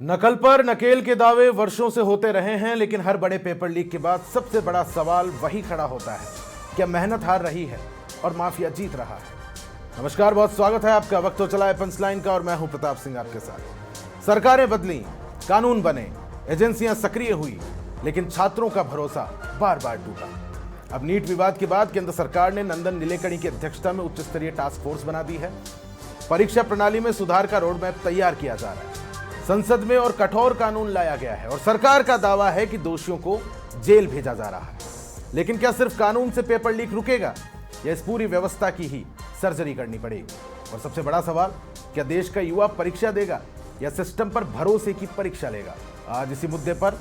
नकल पर नकेल के दावे वर्षों से होते रहे हैं, लेकिन हर बड़े पेपर लीक के बाद सबसे बड़ा सवाल वही खड़ा होता है, क्या मेहनत हार रही है और माफिया जीत रहा है। नमस्कार, बहुत स्वागत है आपका। वक्त हो चला है पंचलाइन का और मैं हूं प्रताप सिंह आपके साथ। सरकारें बदली, कानून बने, एजेंसियां सक्रिय हुई, लेकिन छात्रों का भरोसा बार बार टूटा। अब नीट विवाद के बाद केंद्र सरकार ने नंदन नीलेकणी की अध्यक्षता में उच्च स्तरीय टास्क फोर्स बना दी है। परीक्षा प्रणाली में सुधार का रोड मैप तैयार किया जा रहा है। संसद में और कठोर कानून लाया गया है और सरकार का दावा है कि दोषियों को जेल भेजा जा रहा है। लेकिन क्या सिर्फ कानून से पेपर लीक रुकेगा या इस पूरी व्यवस्था की ही सर्जरी करनी पड़ेगी? और सबसे बड़ा सवाल, क्या देश का युवा परीक्षा देगा या सिस्टम पर भरोसे की परीक्षा लेगा? आज इसी मुद्दे पर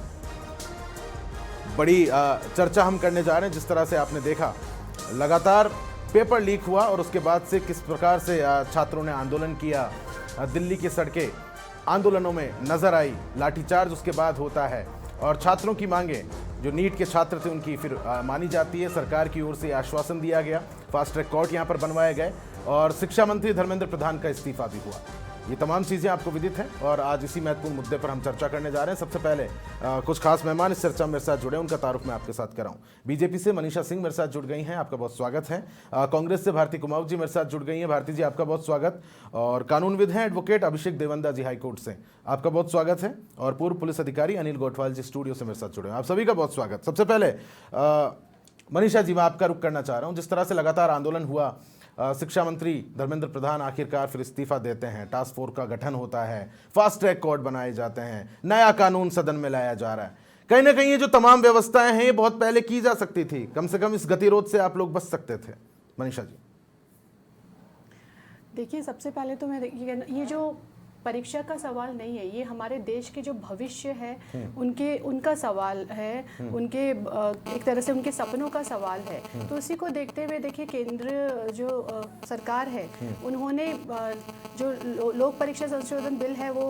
बड़ी चर्चा हम करने जा रहे हैं। जिस तरह से आपने देखा, लगातार पेपर लीक हुआ और उसके बाद से किस प्रकार से छात्रों ने आंदोलन किया, दिल्ली की सड़कें आंदोलनों में नजर आई, लाठीचार्ज उसके बाद होता है और छात्रों की मांगे, जो नीट के छात्र थे उनकी फिर मानी जाती है। सरकार की ओर से आश्वासन दिया गया, फास्ट ट्रैक कोर्ट यहां पर बनवाए गए और शिक्षा मंत्री धर्मेंद्र प्रधान का इस्तीफा भी हुआ। ये तमाम चीज़ें आपको विदित हैं और आज इसी महत्वपूर्ण मुद्दे पर हम चर्चा करने जा रहे हैं। सबसे पहले कुछ खास मेहमान इस चर्चा में मेरे साथ जुड़े, उनका तारुफ मैं आपके साथ कराऊं। बीजेपी से मनीषा सिंह मेरे साथ जुड़ गई हैं, आपका बहुत स्वागत है। कांग्रेस से भारती कुमाऊं जी मेरे साथ जुड़ गई हैं, भारती जी आपका बहुत स्वागत। और कानूनविद हैं एडवोकेट अभिषेक देवंदा जी हाईकोर्ट से, आपका बहुत स्वागत है। और पूर्व पुलिस अधिकारी अनिल गोठवाल जी स्टूडियो से मेरे साथ जुड़े हैं, आप सभी का बहुत स्वागत। सबसे पहले मनीषा जी, मैं आपका रुख करना चाह रहा हूँ। जिस तरह से लगातार आंदोलन हुआ, शिक्षा मंत्री धर्मेंद्र प्रधान आखिरकार फिर इस्तीफा देते हैं, टास्क फोर्स का गठन होता है, फास्ट ट्रैक कोर्ट बनाए जाते हैं, नया कानून सदन में लाया जा रहा है। कहीं ना कहीं ये जो तमाम व्यवस्थाएं हैं ये बहुत पहले की जा सकती थी, कम से कम इस गतिरोध से आप लोग बच सकते थे। मनीषा जी, देखिए, सबसे पहले तो मैं ये जो परीक्षा का सवाल नहीं है, ये हमारे देश के जो भविष्य है उनका सवाल है, उनके एक तरह से उनके सपनों का सवाल है। तो उसी को देखते हुए देखिए, केंद्र जो सरकार है उन्होंने जो लोक परीक्षा संशोधन बिल है वो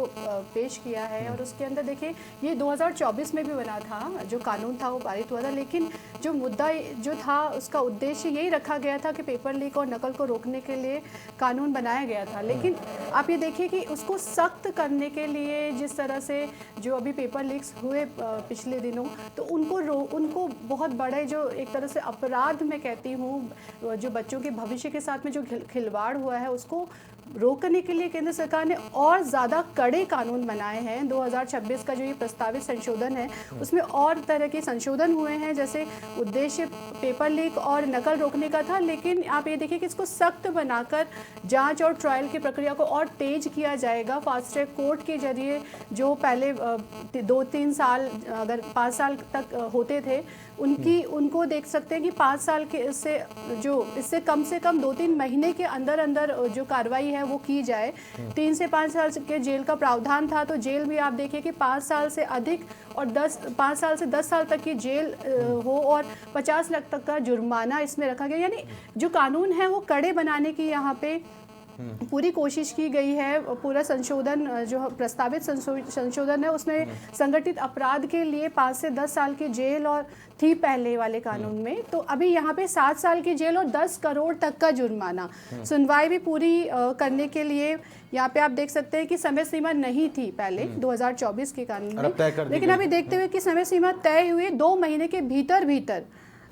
पेश किया है और उसके अंदर देखिए ये 2024 में भी बना था, जो कानून था वो पारित हुआ था। लेकिन जो मुद्दा जो था उसका उद्देश्य यही रखा गया था कि पेपर लीक और नकल को रोकने के लिए कानून बनाया गया था। लेकिन आप ये देखिए कि उसको सख्त करने के लिए जिस तरह से जो अभी पेपर लीक्स हुए पिछले दिनों, तो उनको बहुत बड़े जो एक तरह से अपराध मैं कहती हूँ, जो बच्चों के भविष्य के साथ में जो खिलवाड़ हुआ है उसको रोकने के लिए केंद्र सरकार ने और ज़्यादा कड़े कानून बनाए हैं। 2026 का जो ये प्रस्तावित संशोधन है उसमें और तरह के संशोधन हुए हैं। जैसे उद्देश्य पेपर लीक और नकल रोकने का था, लेकिन आप ये देखिए कि इसको सख्त बनाकर जांच और ट्रायल की प्रक्रिया को और तेज किया जाएगा। फास्ट ट्रैक कोर्ट के जरिए जो पहले 2-3 साल, अगर 5 साल तक होते थे, उनको देख सकते हैं कि 5 साल के इससे कम से कम 2-3 महीने के अंदर अंदर जो कार्रवाई है वो की जाए। 3 से 5 साल के जेल का प्रावधान था, तो जेल भी आप देखिए कि 5 साल से अधिक और 5 साल से 10 साल तक की जेल हो और 50 लाख तक का जुर्माना इसमें रखा गया। यानी जो कानून है वो कड़े बनाने की यहाँ पे पूरी कोशिश की गई है। पूरा संशोधन जो प्रस्तावित संशोधन है उसमें संगठित अपराध के लिए 5 से 10 साल की जेल और थी पहले वाले कानून में, तो अभी यहाँ पे 7 साल की जेल और 10 करोड़ तक का जुर्माना। सुनवाई भी पूरी करने के लिए यहाँ पे आप देख सकते हैं कि समय सीमा नहीं थी पहले 2024 के कानून में, लेकिन अभी देखते हुए कि समय सीमा तय हुई 2 महीने के भीतर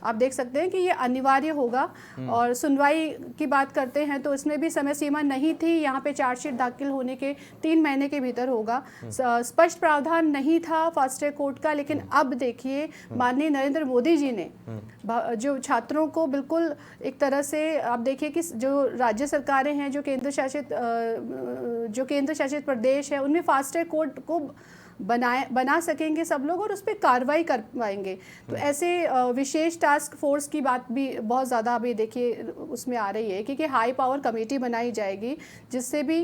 आप देख सकते हैं कि ये अनिवार्य होगा। और सुनवाई की बात करते हैं तो इसमें भी समय सीमा नहीं थी, यहाँ पे चार्जशीट दाखिल होने के 3 महीने के भीतर होगा। स्पष्ट प्रावधान नहीं था फास्ट ट्रैक कोर्ट का, लेकिन अब देखिए माननीय नरेंद्र मोदी जी ने जो छात्रों को बिल्कुल एक तरह से, आप देखिए कि जो राज्य सरकारें हैं, जो केंद्र शासित प्रदेश है, उनमें फास्ट ट्रैक कोर्ट को बना सकेंगे सब लोग और उस पर कार्रवाई कर पाएंगे। तो ऐसे विशेष टास्क फोर्स की बात भी बहुत ज़्यादा अभी देखिए उसमें आ रही है, क्योंकि हाई पावर कमेटी बनाई जाएगी जिससे भी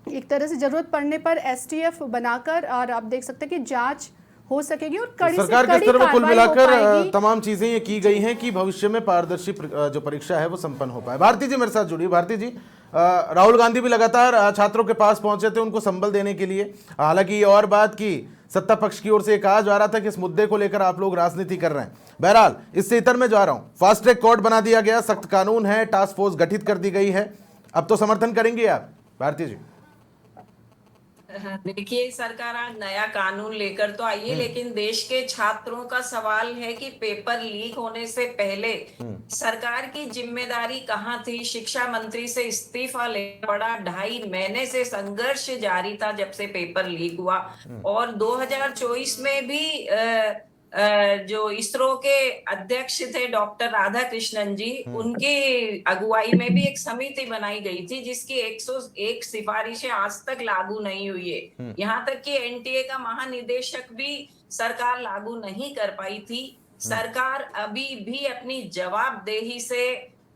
एक तरह से ज़रूरत पड़ने पर STF बनाकर, और आप देख सकते हैं कि जांच हो सकेगी और कड़ी सरकार के स्तर पर कुल मिलाकर तमाम चीजें ये की गई हैं कि भविष्य में पारदर्शी जो परीक्षा है वो संपन्न हो पाए। भारती जी मेरे साथ जुड़ी। भारती जी, राहुल गांधी भी लगातार छात्रों के पास पहुंचे थे उनको संबल देने के लिए। हालांकि ये और बात की सत्ता पक्ष की ओर से कहा जा रहा था कि इस मुद्दे को लेकर आप लोग राजनीति कर रहे हैं। बहरहाल इससे इतर में जा रहा हूं, फास्ट ट्रैक कोर्ट बना दिया गया, सख्त कानून है, टास्क फोर्स गठित कर दी गई है, अब तो समर्थन करेंगे आप भारती जी? देखिए, सरकार आज नया कानून लेकर तो आई है, लेकिन देश के छात्रों का सवाल है कि पेपर लीक होने से पहले सरकार की जिम्मेदारी कहाँ थी। शिक्षा मंत्री से इस्तीफा लेना पड़ा। 2.5 महीने से संघर्ष जारी था जब से पेपर लीक हुआ। और 2024 में भी जो इसरो के अध्यक्ष थे डॉक्टर राधाकृष्णन जी, उनकी अगुवाई में भी एक समिति बनाई गई थी जिसकी 101 सिफारिशें आज तक लागू नहीं हुई है। यहाँ तक कि एनटीए का महानिदेशक भी सरकार लागू नहीं कर पाई थी। सरकार अभी भी अपनी जवाबदेही से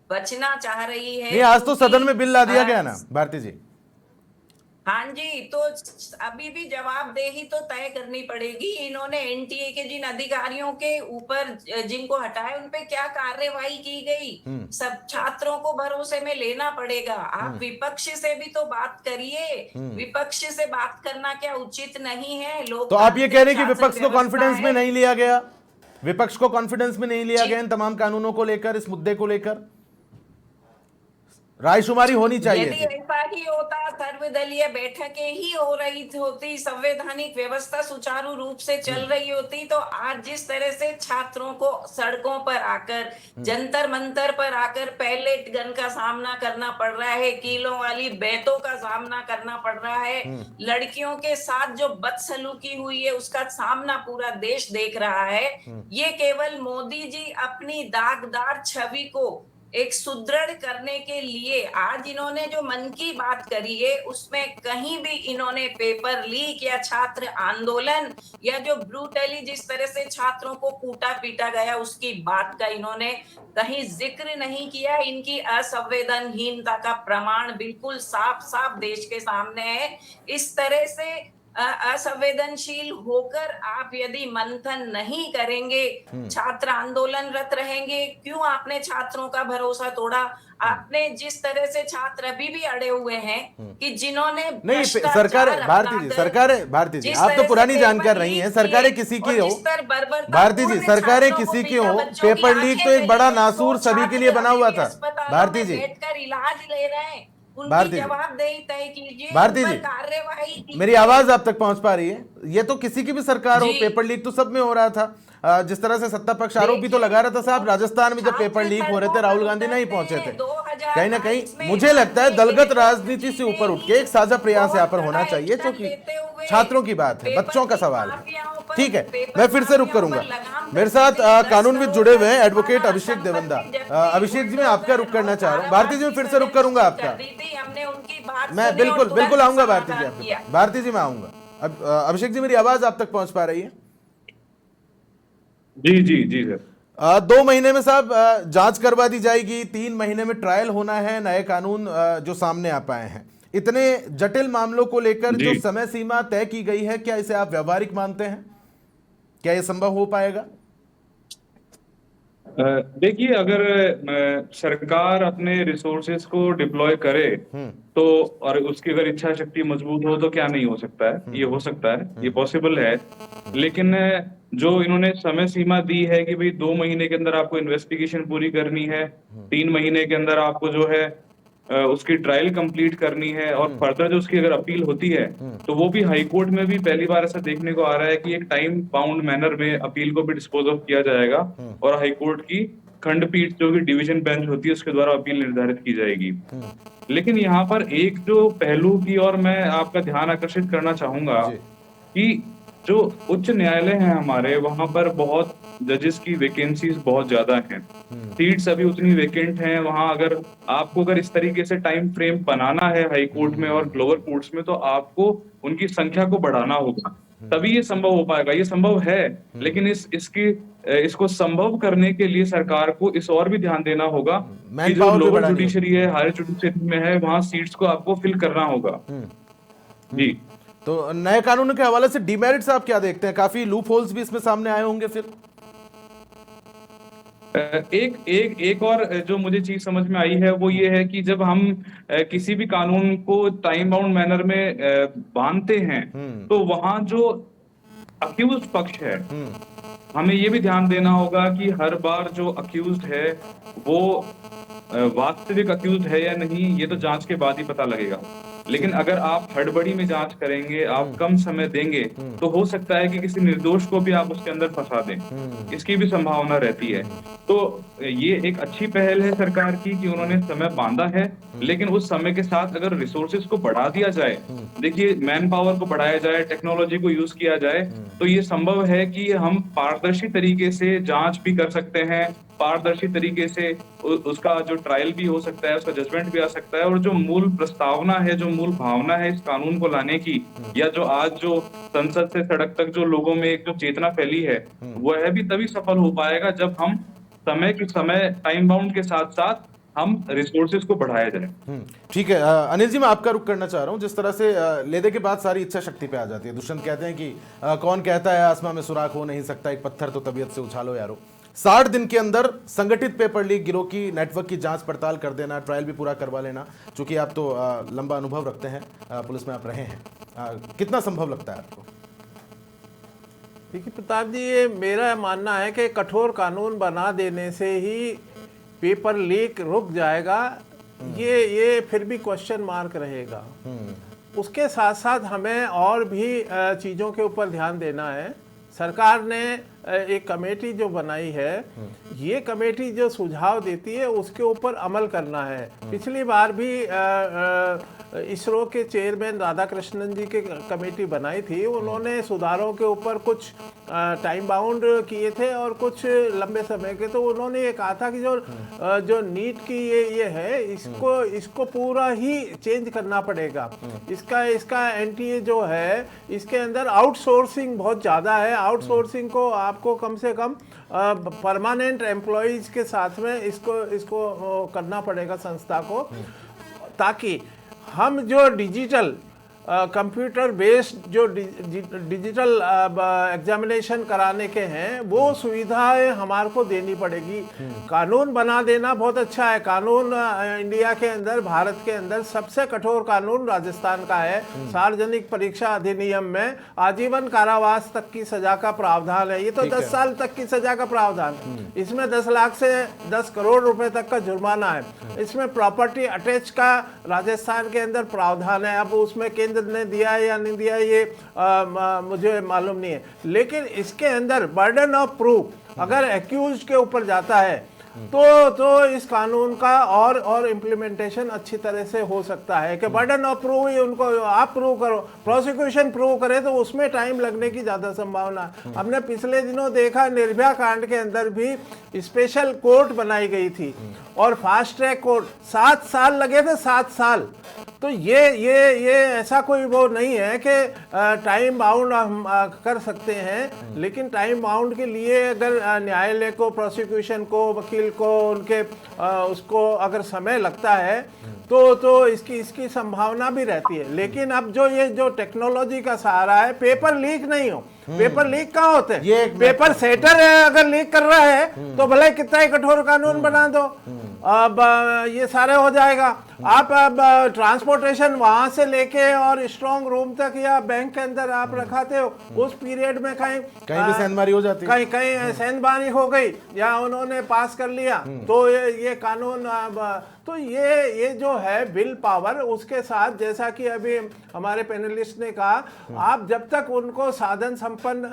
बचना चाह रही है। नहीं, आज तो सदन में बिल ला दिया गया ना भारती जी। हाँ जी, तो अभी भी जवाबदेही तो तय करनी पड़ेगी। इन्होंने एनटीए के जिन अधिकारियों के ऊपर जिनको हटाया, उन पे क्या कार्रवाई की गई, सब छात्रों को भरोसे में लेना पड़ेगा। आप विपक्ष से भी तो बात करिए। विपक्ष से बात करना क्या उचित नहीं है? लोग तो आप ये कह रहे हैं कि विपक्ष को कॉन्फिडेंस में नहीं लिया गया, विपक्ष को कॉन्फिडेंस में नहीं लिया गया इन तमाम कानूनों को लेकर, इस मुद्दे को लेकर रायशुमारी होनी चाहिए यदि ऐसा ही होता, सर्वदलीय बैठकें ही हो रही होती, संवैधानिक व्यवस्था सुचारू रूप से चल रही होती, तो आज जिस तरह से छात्रों को सड़कों पर आकर, जंतर मंतर पर आकर पैलेट गन का सामना करना पड़ रहा है, कीलों वाली बैतों का सामना करना पड़ रहा है, लड़कियों के साथ जो बदसलूकी हुई है उसका सामना पूरा देश देख रहा है। ये केवल मोदी जी अपनी दागदार छवि को एक सुदृढ़ करने के लिए आज इन्होंने जो मन की बात करी है, उसमें कहीं भी इन्होंने पेपर लीक या छात्र आंदोलन या जो ब्रूटली जिस तरह से छात्रों को कूटा पीटा गया उसकी बात का इन्होंने कहीं जिक्र नहीं किया। इनकी असंवेदनहीनता का प्रमाण बिल्कुल साफ साफ देश के सामने है। इस तरह से असंवेदनशील होकर आप यदि मंथन नहीं करेंगे, छात्र आंदोलनरत रहेंगे। क्यों आपने छात्रों का भरोसा तोड़ा? आपने जिस तरह से छात्र अभी भी अड़े हुए हैं कि जिन्होंने नहीं, सरकार भारती जी आप तो पुरानी जानकार रही हैं। सरकारें किसी की हो, भारती जी सरकारें किसी की हो, पेपर लीक तो एक बड़ा नासूर सभी के लिए बना हुआ था। भारती जी बैठकर इलाज ले रहे हैं, भारती जी, जवाबदेही तय कीजिए। भारती जी कार्यवाही, मेरी आवाज आप तक पहुंच पा रही है? ये तो किसी की भी सरकार हो, पेपर लीक तो सब में हो रहा था। जिस तरह से सत्ता पक्ष आरोप भी तो लगा रहा था साहब, राजस्थान में जब पेपर लीक हो रहे थे राहुल गांधी नहीं पहुंचे थे। कहीं ना कहीं मुझे लगता है दलगत राजनीति से ऊपर उठ के एक साझा प्रयास यहाँ पर होना चाहिए, क्योंकि छात्रों की बात है, बच्चों का सवाल है। ठीक है, मैं फिर से रुक करूंगा। मेरे साथ कानूनविद जुड़े हुए हैं, एडवोकेट अभिषेक देवंदा। अभिषेक जी मैं आपका रुक करना चाह रहा हूँ। भारती जी मैं फिर से रुक करूंगा आपका, मैं बिल्कुल आऊंगा भारती जी आपके पास। भारती जी मैं आऊंगा। अभिषेक जी मेरी आवाज आप तक पहुंच पा रही है? जी जी जी सर। 2 महीने में साहब जांच करवा दी जाएगी, 3 महीने में ट्रायल होना है। नए कानून जो सामने आ पाए हैं, इतने जटिल मामलों को लेकर जो समय सीमा तय की गई है, क्या इसे आप व्यवहारिक मानते हैं? क्या यह संभव हो पाएगा? देखिए, अगर सरकार अपने रिसोर्सेज को डिप्लॉय करे तो, और उसकी अगर इच्छा शक्ति मजबूत हो तो क्या नहीं हो सकता है? ये हो सकता है, ये पॉसिबल है। लेकिन जो इन्होंने समय सीमा दी है कि भाई 2 महीने के अंदर आपको इन्वेस्टिगेशन पूरी करनी है, 3 महीने के अंदर आपको जो है उसकी ट्रायल कंप्लीट करनी है, और फर्दर जो उसकी अगर अपील होती है तो वो भी हाई कोर्ट में भी पहली बार ऐसा देखने को आ रहा है कि एक टाइम बाउंड मैनर में अपील को भी डिस्पोज ऑफ किया जाएगा, और हाई कोर्ट की खंडपीठ जो कि डिवीजन बेंच होती है उसके द्वारा अपील निर्धारित की जाएगी। लेकिन यहाँ पर एक जो पहलू की और मैं आपका ध्यान आकर्षित करना चाहूंगा कि जो उच्च न्यायालय हैं हमारे, वहां पर बहुत जजेस की वैकेंसीज बहुत ज्यादा हैं, सीट्स अभी उतनी वैकेंट हैं वहां। अगर इस तरीके से टाइम फ्रेम बनाना है हाई कोर्ट में और लोअर कोर्ट्स में, तो आपको उनकी संख्या को बढ़ाना होगा, तभी ये संभव हो पाएगा। ये संभव है, लेकिन इसको संभव करने के लिए सरकार को इस और भी ध्यान देना होगा कि जो लोअर जुडिशरी है, हायर जुडिशरी में है, वहां सीट्स को आपको फिल करना होगा। जी, तो नए कानून के हवाले से डिमेरिट्स आप क्या देखते हैं? काफी लूप होल्स भी इसमें सामने आए होंगे फिर। एक और जो मुझे चीज समझ में आई है वो ये है कि जब हम किसी भी कानून को टाइम बाउंड मैनर में बांधते हैं तो वहां जो अक्यूज्ड पक्ष है, हमें ये भी ध्यान देना होगा कि हर बार जो अक्यूज्ड है वो वास्तविक अक्यूज्ड है या नहीं, ये तो जांच के बाद ही पता लगेगा। लेकिन अगर आप हड़बड़ी में जांच करेंगे, आप कम समय देंगे, तो हो सकता है कि किसी निर्दोष को भी आप उसके अंदर फंसा दें, इसकी भी संभावना रहती है। तो ये एक अच्छी पहल है सरकार की कि उन्होंने समय बांधा है, लेकिन उस समय के साथ अगर रिसोर्सेज को बढ़ा दिया जाए, देखिए मैन पावर को बढ़ाया जाए, टेक्नोलॉजी को यूज किया जाए, तो ये संभव है कि हम पारदर्शी तरीके से जांच भी कर सकते हैं, पारदर्शी तरीके से उसका जो ट्रायल भी हो सकता है, उसका जजमेंट भी आ सकता है, और जो मूल प्रस्तावना है, जो मूल भावना है इस कानून को लाने की, या जो आज जो संसद से सड़क तक जो लोगों में एक जो चेतना फैली है, वह भी तभी सफल हो पाएगा जब हम समय टाइम बाउंड के साथ साथ हम रिसोर्सेज को बढ़ाया जाए। ठीक है अनिल जी, मैं आपका रुख करना चाह रहा हूं। जिस तरह से लेदे के बाद सारी इच्छा शक्ति पे आ जाती है। दुष्यंत कहते हैं कि कौन कहता है आसमां में सुराख हो नहीं सकता, एक पत्थर तो तबीयत से उछालो यारो। 60 दिन के अंदर संगठित पेपर लीक गिरोह की नेटवर्क की जांच पड़ताल कर देना, ट्रायल भी पूरा करवा लेना। चूंकि आप तो लंबा अनुभव रखते हैं, पुलिस में आप रहे हैं, कितना संभव लगता है आपको? देखिए प्रताप जी, ये मेरा मानना है कि कठोर कानून बना देने से ही पेपर लीक रुक जाएगा, ये फिर भी क्वेश्चन मार्क रहेगा। उसके साथ साथ हमें और भी चीज़ों के ऊपर ध्यान देना है। सरकार ने एक कमेटी जो बनाई है, ये कमेटी जो सुझाव देती है उसके ऊपर अमल करना है। पिछली बार भी इसरो के चेयरमैन राधाकृष्णन जी की कमेटी बनाई थी, उन्होंने सुधारों के ऊपर कुछ टाइम बाउंड किए थे और कुछ लंबे समय के। तो उन्होंने ये कहा था कि जो नीट की ये है, इसको पूरा ही चेंज करना पड़ेगा। इसका एनटीए जो है, इसके अंदर आउटसोर्सिंग बहुत ज़्यादा है। आउटसोर्सिंग को आपको कम से कम परमानेंट एम्प्लॉयज़ के साथ में इसको करना पड़ेगा संस्था को, ताकि हम जो डिजिटल कंप्यूटर बेस्ड जो डिजिटल एग्जामिनेशन कराने के हैं, वो सुविधाएं हमारे को देनी पड़ेगी। कानून बना देना बहुत अच्छा है। कानून इंडिया के अंदर, भारत के अंदर सबसे कठोर कानून राजस्थान का है। सार्वजनिक परीक्षा अधिनियम में आजीवन कारावास तक की सजा का प्रावधान है। ये तो 10 साल तक की सजा का प्रावधान है। इसमें 10 लाख से 10 करोड़ रुपए तक का जुर्माना है। इसमें प्रॉपर्टी अटैच का राजस्थान के अंदर प्रावधान है। अब उसमें केंद्र ने दिया है या नहीं दिया है, ये मुझे मालूम नहीं है। लेकिन इसके अंदर बर्डन ऑफ प्रूफ अगर एक्यूज के ऊपर जाता है तो इस कानून का और इम्प्लीमेंटेशन अच्छी तरह से हो सकता है कि बर्डन ऑफ प्रूफ ही उनको आप प्रूव करो, प्रोसिक्यूशन प्रूव करे, तो उसमें टाइम लगने की ज़्यादा संभावना है। हमने पिछले दिनों देखा निर्भया कांड के अंदर भी स्पेशल कोर्ट बनाई गई थी और फास्ट ट्रैक कोर्ट, 7 साल लगे थे, 7 साल। तो ये ऐसा कोई वो नहीं है कि टाइम बाउंड हम कर सकते हैं, लेकिन टाइम बाउंड के लिए अगर न्यायालय को, प्रोसिक्यूशन को, वकील को, उनके उसको अगर समय लगता है तो इसकी संभावना भी रहती है। लेकिन अब जो टेक्नोलॉजी का सहारा है, पेपर लीक नहीं हो। पेपर लीक कहाँ होते हैं? ये पेपर सेटर है, अगर लीक कर रहा है तो भले कितना ही कठोर कानून बना दो, अब ये सारे हो जाएगा। आप अब ट्रांसपोर्टेशन वहां से लेके और स्ट्रांग रूम तक या बैंक के अंदर आप रखाते हो, उस पीरियड में कहीं भी सेंधमारी हो जाती है, कहीं सेंधमारी हो गई या उन्होंने पास कर लिया, तो ये कानून तो ये जो है विल पावर, उसके साथ जैसा कि अभी हमारे पैनलिस्ट ने कहा, आप जब तक उनको साधन संपन्न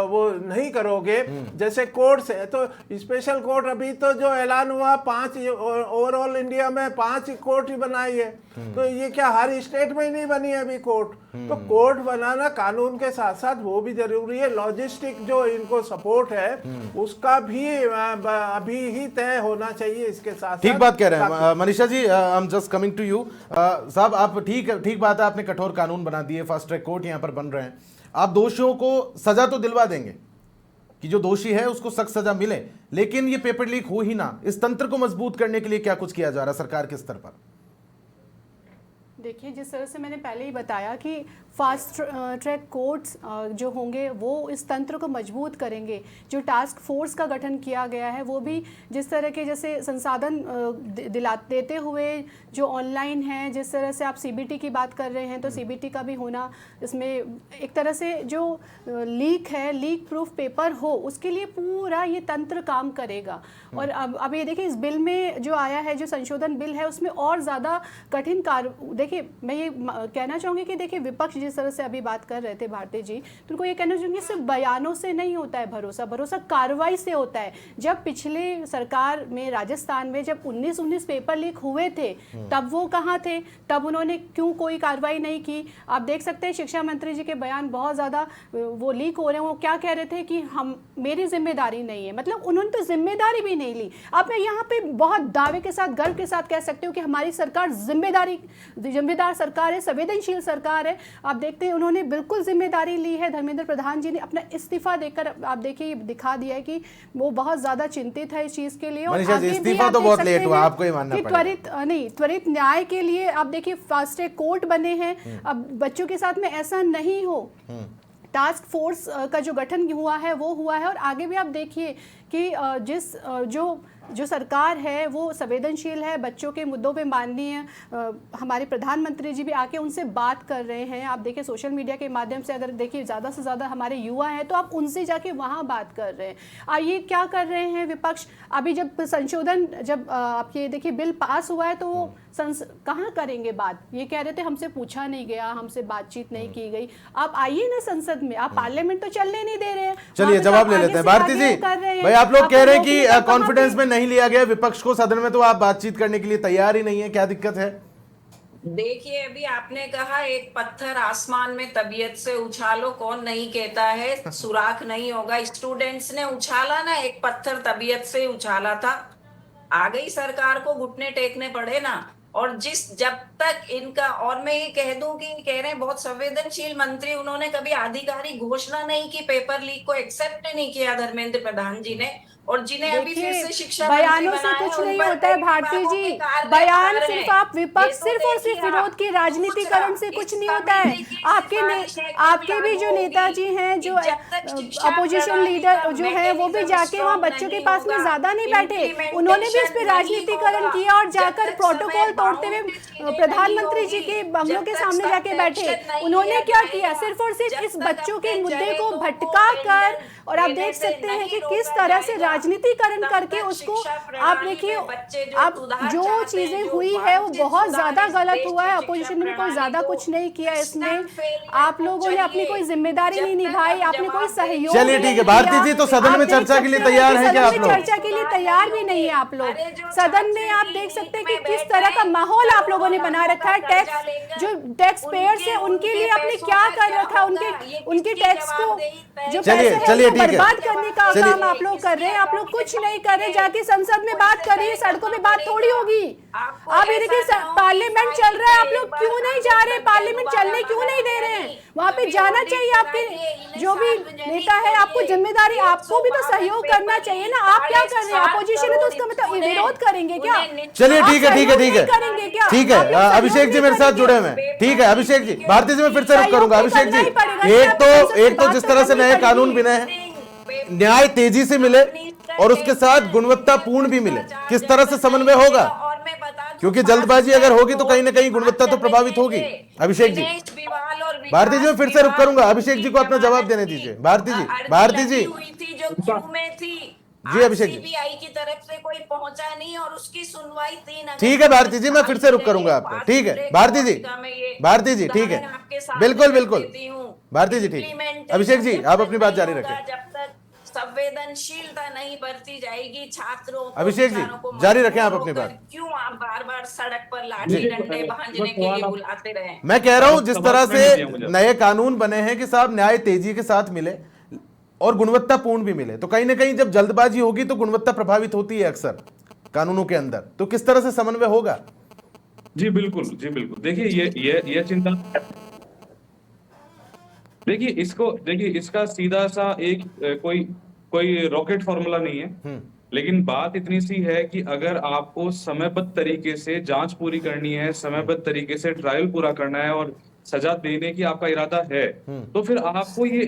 वो नहीं करोगे, जैसे कोर्ट्स है, तो स्पेशल कोर्ट अभी तो जो ऐलान हुआ 5 ओवरऑल इंडिया में 5 कोर्ट ही बनाई है। तो ये क्या हर स्टेट में ही नहीं बनी है अभी कोर्ट? तो कोर्ट बनाना कानून के साथ साथ वो भी जरूरी है। लॉजिस्टिक जो इनको सपोर्ट है उसका भी अभी ही तय होना चाहिए। इसके साथ ठीक बात कह रहे हैं Manisha ji, I am just coming to you साहब। आप ठीक बात है, आपने कठोर कानून बना दिए, फास्ट ट्रैक कोर्ट यहाँ पर बन रहे हैं। आप दोषियों को सजा तो दिलवा देंगे कि जो दोषी है उसको सख्त सजा मिले, लेकिन ये पेपर लीक हो ही ना। इस तंत्र को मजबूत करने के लिए क्या कुछ किया जा रहा है सरकार के स्तर पर? देखिए, जिस तरह से मैंने पहले ही बताया कि फास्ट ट्रैक कोर्ट्स जो होंगे वो इस तंत्र को मजबूत करेंगे। जो टास्क फोर्स का गठन किया गया है वो भी जिस तरह के जैसे संसाधन देते हुए जो ऑनलाइन है, जिस तरह से आप सीबीटी की बात कर रहे हैं तो सीबीटी का भी होना, इसमें एक तरह से जो लीक है, लीक प्रूफ पेपर हो, उसके लिए पूरा ये तंत्र काम करेगा। और अब ये देखिए, इस बिल में जो आया है, जो संशोधन बिल है, उसमें और ज़्यादा कठिन कार्य, देखिए देखिए मैं ये कहना चाहूँगी कि देखिए विपक्ष जिस तरह से अभी बात कर रहे थे भारती जी, तो उनको ये कहना चाहूँगी सिर्फ बयानों से नहीं होता है भरोसा, भरोसा कार्रवाई से होता है। जब पिछले सरकार में राजस्थान में जब 19 पेपर लीक हुए थे तब वो कहाँ थे, तब उन्होंने क्यों कोई कार्रवाई नहीं की? आप देख सकते हैं शिक्षा मंत्री जी के बयान बहुत ज़्यादा वो लीक हो रहे हैं, वो क्या कह रहे थे कि हम मेरी जिम्मेदारी नहीं है, मतलब उन्होंने तो जिम्मेदारी भी नहीं ली। अब मैं यहाँ पे बहुत दावे के साथ गर्व के साथ कह सकती हूँ कि हमारी सरकार जिम्मेदार सरकार है, संवेदनशील सरकार है। आप देखते हैं उन्होंने बिल्कुल जिम्मेदारी ली है। धर्मेंद्र प्रधान जी ने अपना इस्तीफा देकर आप देखिए दिखा दिया है कि वो बहुत ज्यादा चिंतित है इस चीज के लिए। और आगे भी इस्तीफा आप तो देख बहुत सकते लेट हुआ, हैं आपको ही मानना कि पड़ेगा। त्वरित न्याय के लिए आप देखिए फास्ट ट्रैक कोर्ट बने हैं। अब बच्चों के साथ में ऐसा नहीं हो, टास्क फोर्स का जो गठन हुआ है वो हुआ है। और आगे भी आप देखिए कि जो सरकार है वो संवेदनशील है, बच्चों के मुद्दों पे माननीय हमारे प्रधानमंत्री जी भी आके उनसे बात कर रहे हैं। आप देखिए सोशल मीडिया के माध्यम से अगर देखिए ज़्यादा से ज़्यादा हमारे युवा हैं तो आप उनसे जाके वहाँ बात कर रहे हैं। ये क्या कर रहे हैं विपक्ष? अभी जब संशोधन जब आपके देखिए बिल पास हुआ है तो वो कहाँ करेंगे बात? ये कह रहे थे हमसे पूछा नहीं गया, हमसे बातचीत नहीं की गई। आप आइए ना संसद में, आप पार्लियामेंट तो चलने नहीं दे रहे हैं। चलिए जवाब ले लेते हैं। भारती जी, भाई आप लोग कह रहे हैं कि कॉन्फिडेंस में नहीं लिया गया विपक्ष को सदन में, तो आप बातचीत करने के लिए तैयार ही नहीं है, क्या दिक्कत है? देखिए अभी आपने कहा एक पत्थर आसमान में तबीयत से उछालो, कौन नहीं कहता है सुराख नहीं होगा। स्टूडेंट्स ने उछाला ना, एक पत्थर तबीयत से उछाला था, आ गई सरकार को घुटने टेकने पड़े ना। और जब तक इनका, और मैं ये कह दूं कि कह रहे हैं बहुत संवेदनशील मंत्री, उन्होंने कभी आधिकारिक घोषणा नहीं की, पेपर लीक को एक्सेप्ट नहीं किया धर्मेंद्र प्रधान जी ने। और जिन्हें अभी फिर से शिक्षा बयानों से कुछ नहीं होता है भारती जी, बयान सिर्फ आप विपक्ष सिर्फ और सिर्फ विरोध की राजनीतिकरण से कुछ नहीं होता है। आपके भी जो नेताजी हैं, जो अपोजिशन लीडर जो है, वो भी जाके वहाँ बच्चों के पास में ज्यादा नहीं बैठे, उन्होंने भी इस पे राजनीतिकरण किया और जाकर प्रोटोकॉल तोड़ते हुए प्रधानमंत्री जी के बंगलों के सामने जाके बैठे। उन्होंने क्या किया? सिर्फ और सिर्फ इस बच्चों के मुद्दे को भटका कर, और आप देख सकते हैं कि किस तरह से राजनीतिकरण करके उसको, आप देखिए अब जो चीजें हुई है वो बहुत ज्यादा गलत हुआ है। अपोजिशन ने कोई ज्यादा कुछ नहीं किया इसमें, आप लोगों ने अपनी कोई जिम्मेदारी नहीं निभाई, आपने कोई सहयोग। चलिए ठीक है भारती जी, तो सदन में चर्चा के लिए तैयार है क्या आप लोग? चर्चा के लिए तैयार भी नहीं है आप लोग। सदन में आप देख सकते हैं कि किस तरह का माहौल आप लोगों ने बना रखा है। जो टैक्स पेयर्स है उनके लिए आपने क्या कर रखा है? उनके टैक्स को जो पैसे बर्बाद करने का काम आप लोग कर रहे हैं। आप लोग कुछ नहीं कर रहे, जाके संसद में बात कर रहे हैं, सड़कों में बात थोड़ी होगी। आप ये देखिए पार्लियामेंट चल रहा है, आप लोग क्यों नहीं जा रहे? पार्लियामेंट चलने क्यों नहीं दे रहे हैं? वहाँ पे जाना चाहिए। आपके जो भी नेता है, आपको जिम्मेदारी, आपको भी तो सहयोग करना चाहिए ना। आप क्या कर रहे हैं? अपोजिशन है तो उसका मतलब विरोध करेंगे क्या? चलिए ठीक है ठीक है ठीक है ठीक है। अभिषेक जी मेरे साथ जुड़े हुए हैं, ठीक है अभिषेक जी। भारती जी मैं फिर से रुक करूंगा। अभिषेक जी, एक तो जिस तरह से नए कानून बने हैं, न्याय तेजी से मिले और उसके साथ गुणवत्तापूर्ण भी मिले, किस तरह से समन्वय होगा? क्योंकि जल्दबाजी अगर होगी तो कहीं ना कहीं गुणवत्ता तो प्रभावित होगी। अभिषेक जी, भारती जी मैं फिर से रुक करूंगा, अभिषेक जी को अपना जवाब देने दीजिए। भारती जी जी, अभिषेक जी सीबीआई की तरफ से कोई पहुंचा नहीं और उसकी सुनवाई 3 अगस्त। ठीक है भारती जी, मैं फिर से रुक करूंगा आपको। ठीक है भारती जी ठीक है, बिल्कुल बिल्कुल भारती जी ठीक है। अभिषेक जी आप अपनी बात जारी रखें। जब तक संवेदनशीलता नहीं बरती जाएगी छात्रों, अभिषेक जी जारी रखें आप अपनी बात। क्यों आप बार बार सड़क पर लाठी डंडे भांजने के लिए बुलाते रहे? मैं कह रहा हूं जिस तरह से नए कानून बने हैं कि साहब न्याय तेजी के साथ मिले और गुणवत्तापूर्ण भी मिले, तो कहीं ना कहीं जब जल्दबाजी होगी तो गुणवत्ता प्रभावित होती है अक्सर कानूनों के अंदर, तो किस तरह से समन्वय होगा? जी बिल्कुल देखिए ये चिंता, देखिए इसका सीधा सा एक कोई रॉकेट फॉर्मूला नहीं है, लेकिन बात इतनी सी है कि अगर आपको समयबद्ध तरीके से जांच पूरी करनी है, समयबद्ध तरीके से ट्रायल पूरा करना है और सजा देने की आपका इरादा है, तो फिर आपको ये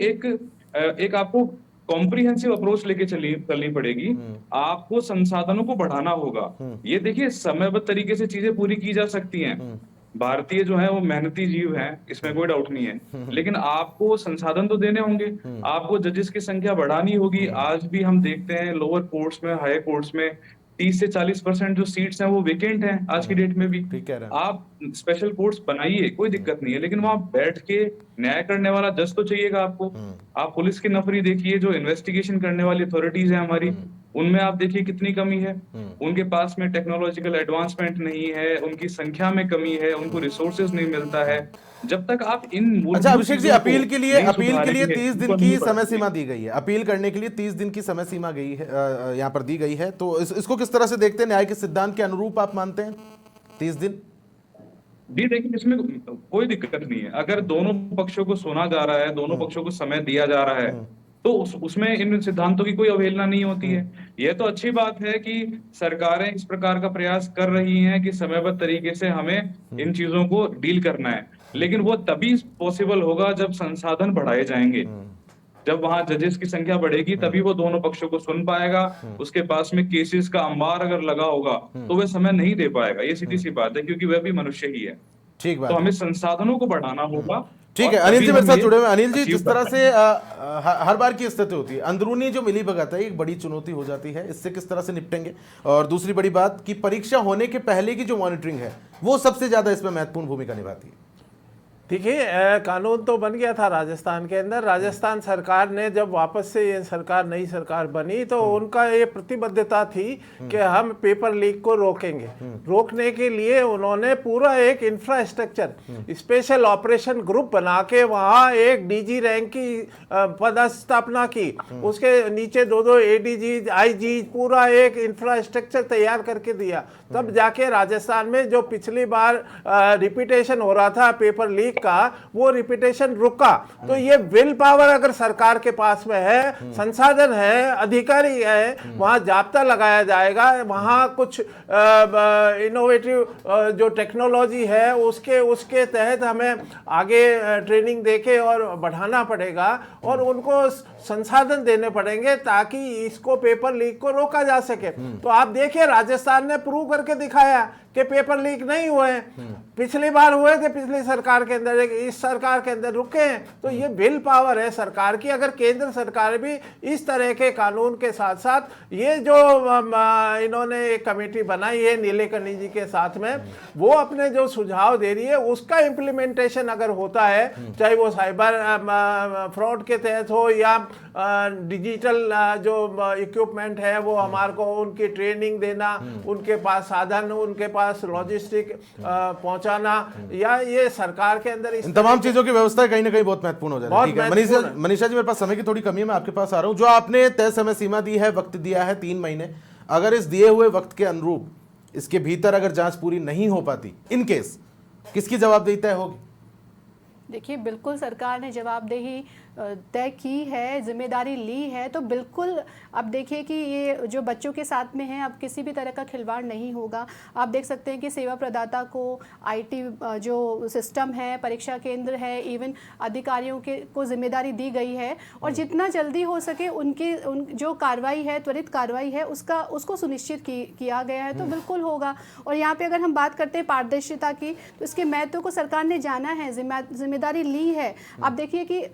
एक आपको कॉम्प्रिहेंसिव अप्रोच लेके चलनी पड़ेगी। आपको संसाधनों को बढ़ाना होगा। ये देखिए समयबद्ध तरीके से चीजें पूरी की जा सकती हैं। भारतीय जो है वो मेहनती जीव हैं, इसमें कोई डाउट नहीं है, लेकिन आपको संसाधन तो देने होंगे, आपको जजेस की संख्या बढ़ानी होगी। आज भी हम देखते हैं लोअर कोर्ट्स में, हायर कोर्ट्स में 30 से 40% जो सीट्स हैं वो वेकेंट हैं आज की डेट में भी। ठीक कह रहे हैं। आप स्पेशल कोर्ट्स बनाइए, कोई दिक्कत नहीं है, लेकिन वहां बैठ के न्याय करने वाला जज तो चाहिएगा आपको। आप पुलिस की नफरी देखिए, जो इन्वेस्टिगेशन करने वाली अथॉरिटीज है हमारी, उनमें आप देखिए कितनी कमी है। उनके पास में टेक्नोलॉजिकल एडवांसमेंट नहीं है, उनकी संख्या में कमी है, उनको रिसोर्सेज नहीं मिलता है। जब तक आप इन अच्छा अभिषेक जी, अपील के लिए 30 दिन की समय समय सीमा दी गई है। अपील करने के लिए 30 दिन की समय सीमा गई है, यहाँ पर दी गई है। तो इसको किस तरह से देखते हैं? न्याय के सिद्धांत के अनुरूप आप मानते हैं 30 दिन? जी देखिए, इसमें कोई दिक्कत नहीं है। अगर दोनों पक्षों को सुना जा रहा है, दोनों पक्षों को समय दिया जा रहा है, तो उसमें इन सिद्धांतों की कोई अवहेलना नहीं होती है। यह तो अच्छी बात है कि सरकारें इस प्रकार का प्रयास कर रही हैं कि समयबद्ध तरीके से हमें इन चीजों को डील करना है, लेकिन वो तभी पॉसिबल होगा जब संसाधन बढ़ाए जाएंगे। जब वहां जजेस की संख्या बढ़ेगी तभी वो दोनों पक्षों को सुन पाएगा। उसके पास में केसेस का अंबार अगर लगा होगा तो वह समय नहीं दे पाएगा। ये सीधी सी बात है, क्योंकि वह भी मनुष्य ही है। ठीक बात तो है। हमें संसाधनों को बढ़ाना होगा। ठीक है, और अनिल तभी जी मेरे साथ हम ये जुड़े हुए हैं। अनिल जी, achieve जिस कर तरह पाएंगे। से हर बार की स्थिति होती है, अंदरूनी जो मिलीभगत है एक बड़ी चुनौती हो जाती है, इससे किस तरह से निपटेंगे? और दूसरी बड़ी बात कि परीक्षा होने के पहले की जो मॉनिटरिंग है वो सबसे ज्यादा इसमें महत्वपूर्ण भूमिका निभाती है। देखिए, कानून तो बन गया था राजस्थान के अंदर। राजस्थान सरकार ने जब वापस से ये सरकार, नई सरकार बनी, तो उनका ये प्रतिबद्धता थी कि हम पेपर लीक को रोकेंगे। रोकने के लिए उन्होंने पूरा एक इंफ्रास्ट्रक्चर, स्पेशल ऑपरेशन ग्रुप बना के वहाँ एक डीजी रैंक की पदस्थापना की। उसके नीचे 2-2 एडीजी, आईजी, पूरा एक इंफ्रास्ट्रक्चर तैयार करके दिया। तब जाके राजस्थान में जो पिछली बार रिपीटेशन हो रहा था पेपर लीक का, वो रिपीटेशन रुका। तो ये विल पावर अगर सरकार के पास में है, संसाधन है, अधिकारी है, वहां जाब्ता लगाया जाएगा। वहां कुछ इनोवेटिव जो टेक्नोलॉजी है उसके तहत हमें आगे ट्रेनिंग देके और बढ़ाना पड़ेगा, और उनको संसाधन देने पड़ेंगे ताकि इसको पेपर लीक को रोका जा सके। तो आप देखिए, राजस्थान ने प्रूव करके दिखाया कि पेपर लीक नहीं हुए। पिछली बार हुए थे, पिछली सरकार के अंदर, इस सरकार के अंदर रुके हैं। तो ये विल पावर है सरकार की। अगर केंद्र सरकार भी इस तरह के कानून के साथ साथ ये जो इन्होंने एक कमेटी बनाई है नीलेकणी जी के साथ में, वो अपने जो सुझाव दे रही है उसका इम्प्लीमेंटेशन अगर होता है, चाहे वो साइबर फ्रॉड के तहत हो या डिजिटल जो इक्विपमेंट है वो हमारे को उनकी ट्रेनिंग देना, उनके पास साधन, उनके पास लॉजिस्टिक पहुंचाना, या ये सरकार के अंदर इन तमाम चीजों की व्यवस्था कहीं ना कहीं बहुत महत्वपूर्ण हो जाती है। ठीक है महत्वपूर्ण मनीषा जी, मेरे पास समय की थोड़ी कमी है, मैं आपके पास आ रहा हूं। जो आपने तय समय सीमा दी है, वक्त दिया है 3 महीने, अगर इस दिए हुए वक्त के अनुरूप इसके भीतर अगर जांच पूरी नहीं हो पाती, इन केस किसकी जवाबदेही तय होगी? देखिए, बिल्कुल सरकार ने जवाबदेही तय की है, जिम्मेदारी ली है। तो बिल्कुल अब देखिए कि ये जो बच्चों के साथ में है, अब किसी भी तरह का खिलवाड़ नहीं होगा। आप देख सकते हैं कि सेवा प्रदाता को आईटी जो सिस्टम है, परीक्षा केंद्र है, इवन अधिकारियों को जिम्मेदारी दी गई है, और जितना जल्दी हो सके उन जो कार्रवाई है, त्वरित कार्रवाई है, उसको सुनिश्चित किया गया है। तो बिल्कुल होगा। और यहाँ पे अगर हम बात करते हैं पारदर्शिता की, तो इसके महत्व को सरकार ने जाना है, जिम्मेदारी ली है। आप देखिए कि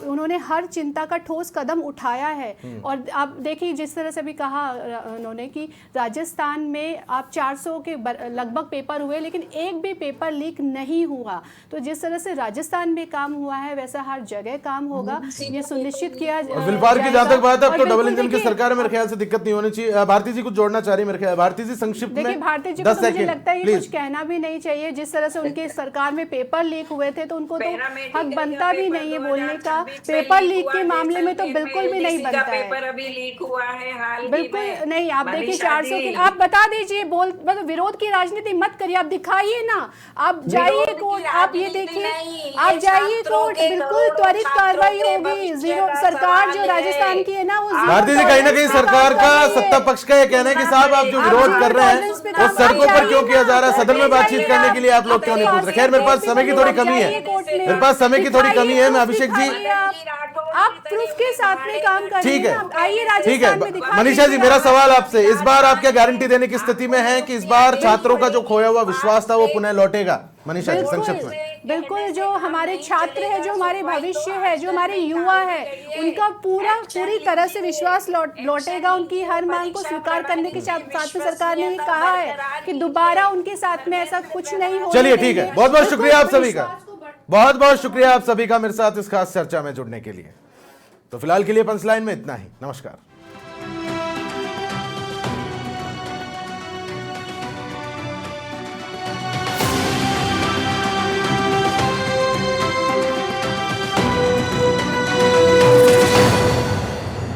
उन्होंने हर चिंता का ठोस कदम उठाया है। और आप देखिए, जिस तरह से भी कहा उन्होंने कि राजस्थान में आप 400 के लगभग पेपर हुए, लेकिन एक भी पेपर लीक नहीं हुआ। तो जिस तरह से राजस्थान में काम हुआ है, वैसा हर जगह काम होगा, ये सुनिश्चित किया जाएगा। विलपार की जहां तक बात है, अब तो डबल इंजन की सरकार है, मेरे ख्याल से दिक्कत नहीं होनी चाहिए। भारती जी कुछ जोड़ना चाह रही है मेरे ख्याल। भारती जी संक्षिप्त में, देखिए, भारती जी को तो मुझे लगता है कि कुछ कहना भी नहीं चाहिए। जिस तरह से उनकी सरकार में पेपर लीक हुए थे, तो उनको तो हक बनता भी नहीं है बोलने का। पेपर लीक के मामले में तो बिल्कुल भी नहीं बनता है। पेपर अभी लीक हुआ है हाल बिल्कुल नहीं। आप देखिए 400 के, आप बता दीजिए, मतलब विरोध की राजनीति मत करिए, आप दिखाइए ना, आप जाइए कोर्ट, आप ये देखिए, आप जाइए कोर्ट, बिल्कुल त्वरित कार्रवाई होगी। जीरो सरकार जो राजस्थान की है ना, वो भारती जी, कहीं ना कहीं सरकार का, सत्ता पक्ष का ये कहना है कि साहब आप जो विरोध कर रहे हैं वो सड़कों पर क्यों किया जा रहा है, सदन में बातचीत करने के लिए आप लोग क्यों नहीं पूछ रहे? खैर, मेरे पास समय की थोड़ी कमी है, मेरे पास समय की थोड़ी कमी है। मैं अभिषेक जी, आप प्रूफ के साथ में काम कर रहे ठीक है, हैं, आइए ठीक राजस्थान में है। दिखाइए। मनीषा जी, मेरा सवाल आपसे, इस बार आप क्या गारंटी देने की स्थिति में हैं कि इस बार छात्रों का जो खोया हुआ विश्वास था वो पुनः लौटेगा? मनीषा जी, संक्षिप्त में। बिल्कुल जो हमारे छात्र है, जो हमारे भविष्य है, जो हमारे युवा है, उनका पूरी तरह से विश्वास लौटेगा। उनकी हर मांग को स्वीकार करने के साथ में सरकार ने ये कहा है कि दोबारा उनके साथ में ऐसा कुछ नहीं होगा। चलिए ठीक है, बहुत बहुत शुक्रिया आप सभी का, बहुत बहुत शुक्रिया आप सभी का मेरे साथ इस खास चर्चा में जुड़ने के लिए। तो फिलहाल के लिए पंचलाइन में इतना ही। नमस्कार।